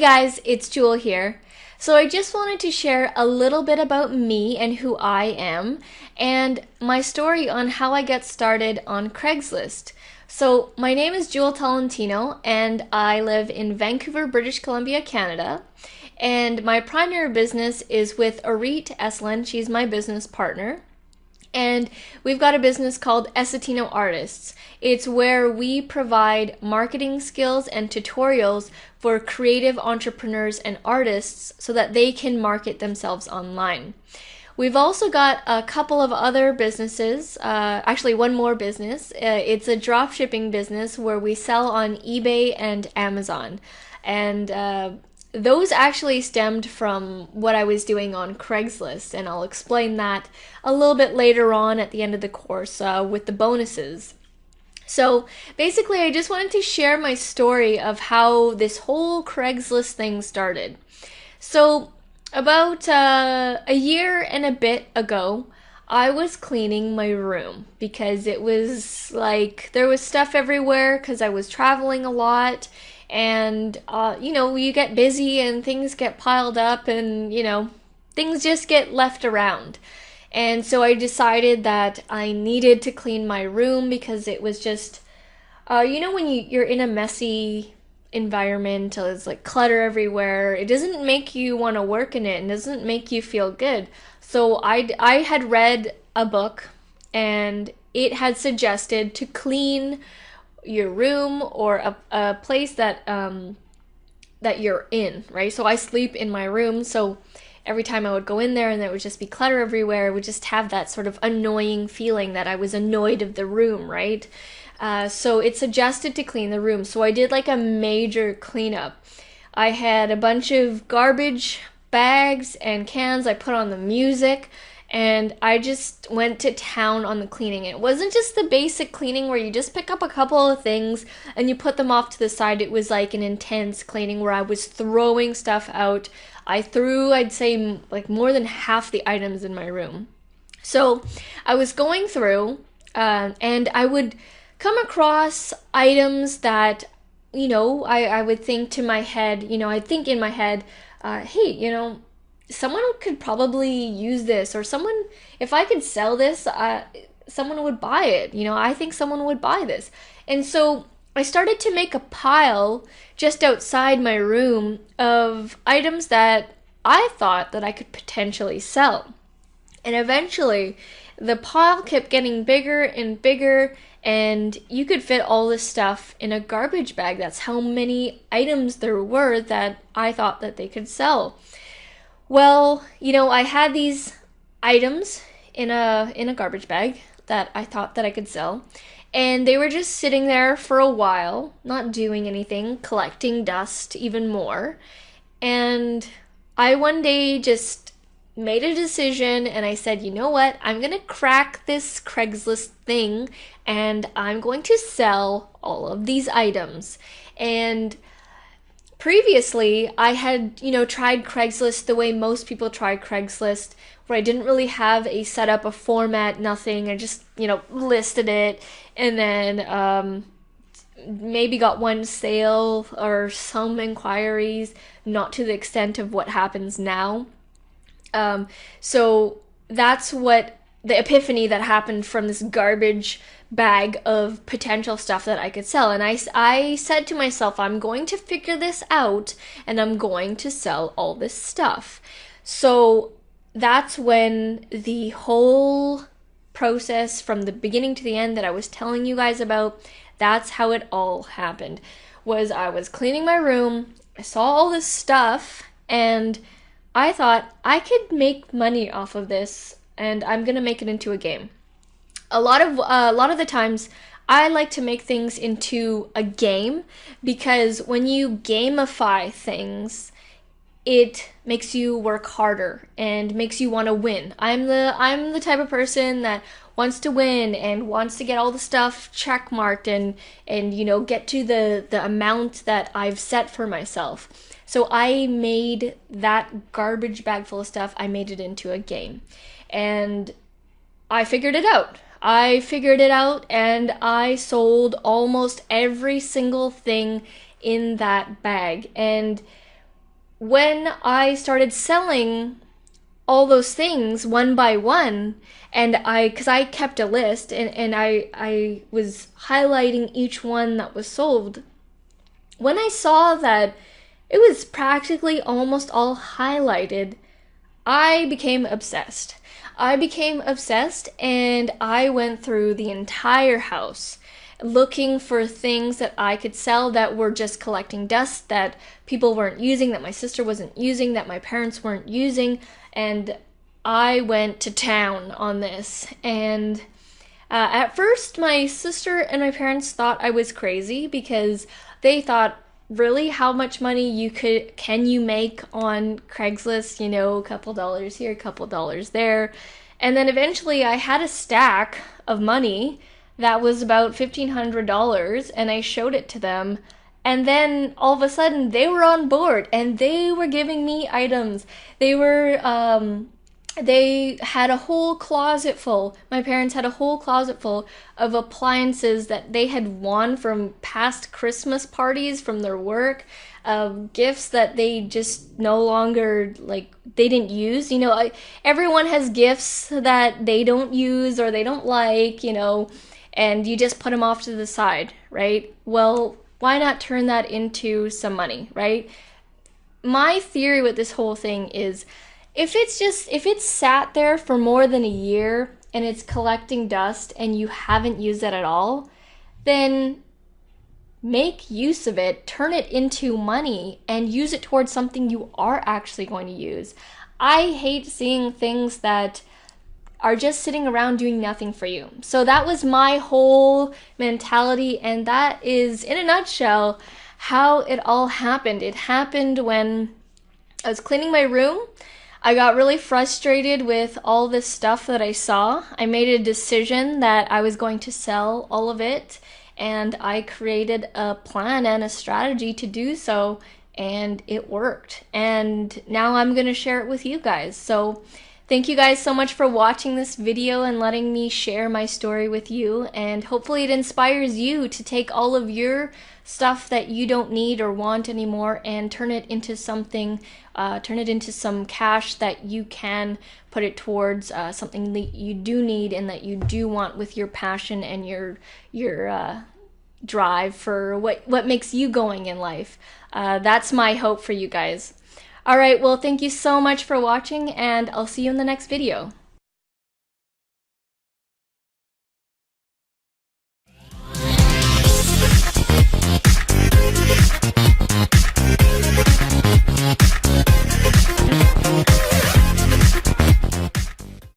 guys, it's Jewel here. So I just wanted to share a little bit about me and who I am and my story on how I got started on Craigslist. So my name is Jewel Tolentino and I live in Vancouver, British Columbia, Canada. And my primary business is with Orit Eslin. She's my business partner. And we've got a business called Essetino Artists. It's where we provide marketing skills and tutorials for creative entrepreneurs and artists so that they can market themselves online. We've also got a couple of other businesses, actually one more business. It's a dropshipping business where we sell on eBay and Amazon. And those actually stemmed from what I was doing on Craigslist, and I'll explain that a little bit later on at the end of the course with the bonuses. So basically, I just wanted to share my story of how this whole Craigslist thing started. So about a year and a bit ago, I was cleaning my room because it was like there was stuff everywhere because I was traveling a lot. And, you get busy and things get piled up and, things just get left around. And so I decided that I needed to clean my room because it was just, when you're in a messy environment, it's like clutter everywhere. It doesn't make you want to work in it and doesn't make you feel good. So I had read a book and it had suggested to clean your room or a place that that you're in, right? So I sleep in my room, so every time I would go in there and there would just be clutter everywhere, I would just have that sort of annoying feeling that I was annoyed of the room, right? So it suggested to clean the room, so I did like a major cleanup. I had a bunch of garbage bags and cans, I put on the music, and I just went to town on the cleaning. It wasn't just the basic cleaning where you just pick up a couple of things and you put them off to the side. It was like an intense cleaning where I was throwing stuff out. I threw, I'd say, like more than half the items in my room. So I was going through and I would come across items that, I would think to my head, I'd think in my head, hey, someone could probably use this, or if I could sell this, someone would buy it. I think someone would buy this. And so I started to make a pile just outside my room of items that I thought that I could potentially sell. And eventually the pile kept getting bigger and bigger, and you could fit all this stuff in a garbage bag. That's how many items there were that I thought that they could sell. Well, I had these items in a garbage bag that I thought that I could sell, and they were just sitting there for a while, not doing anything, collecting dust even more. And I one day just made a decision and I said, you know what? I'm going to crack this Craigslist thing and I'm going to sell all of these items. And previously, I had, tried Craigslist the way most people try Craigslist, where I didn't really have a setup, a format, nothing. I just, listed it and then maybe got one sale or some inquiries, not to the extent of what happens now. So that's what the epiphany that happened from this garbage bag of potential stuff that I could sell. And I said to myself, I'm going to figure this out and I'm going to sell all this stuff. So that's when the whole process from the beginning to the end that I was telling you guys about, that's how it all happened. Was I was cleaning my room, I saw all this stuff, and I thought I could make money off of this and I'm going to make it into a game. A lot of the times I like to make things into a game because when you gamify things, it makes you work harder and makes you want to win. I'm the type of person that wants to win and wants to get all the stuff check marked and get to the amount that I've set for myself. So I made that garbage bag full of stuff, I made it into a game. And I figured it out. And I sold almost every single thing in that bag. And when I started selling all those things one by one, and because I kept a list, and I was highlighting each one that was sold, when I saw that it was practically almost all highlighted, I became obsessed. I became obsessed, and I went through the entire house looking for things that I could sell that were just collecting dust, that people weren't using, that my sister wasn't using, that my parents weren't using. And I went to town on this. And at first, my sister and my parents thought I was crazy, because they thought, really, how much money can you make on Craigslist? You know, a couple dollars here, a couple dollars there. And then eventually I had a stack of money that was about $1,500, and I showed it to them. And then all of a sudden they were on board, and they were giving me items. They had a whole closet full. My parents had a whole closet full of appliances that they had won from past Christmas parties from their work, gifts that they just no longer, like, they didn't use. You know, everyone has gifts that they don't use or they don't like, you know, and you just put them off to the side, right? Well, why not turn that into some money, right? My theory with this whole thing is, if it's sat there for more than a year and it's collecting dust and you haven't used it at all, then make use of it, turn it into money, and use it towards something you are actually going to use. I hate seeing things that are just sitting around doing nothing for you. So that was my whole mentality, and that is, in a nutshell, how it all happened. It happened when I was cleaning my room. I got really frustrated with all this stuff that I saw. I made a decision that I was going to sell all of it, and I created a plan and a strategy to do so, and it worked. And now I'm going to share it with you guys. So thank you guys so much for watching this video and letting me share my story with you, and hopefully it inspires you to take all of your stuff that you don't need or want anymore and turn it into something, turn it into some cash that you can put it towards something that you do need and that you do want, with your passion and your drive for what makes you going in life. That's my hope for you guys. All right, well, thank you so much for watching, and I'll see you in the next video.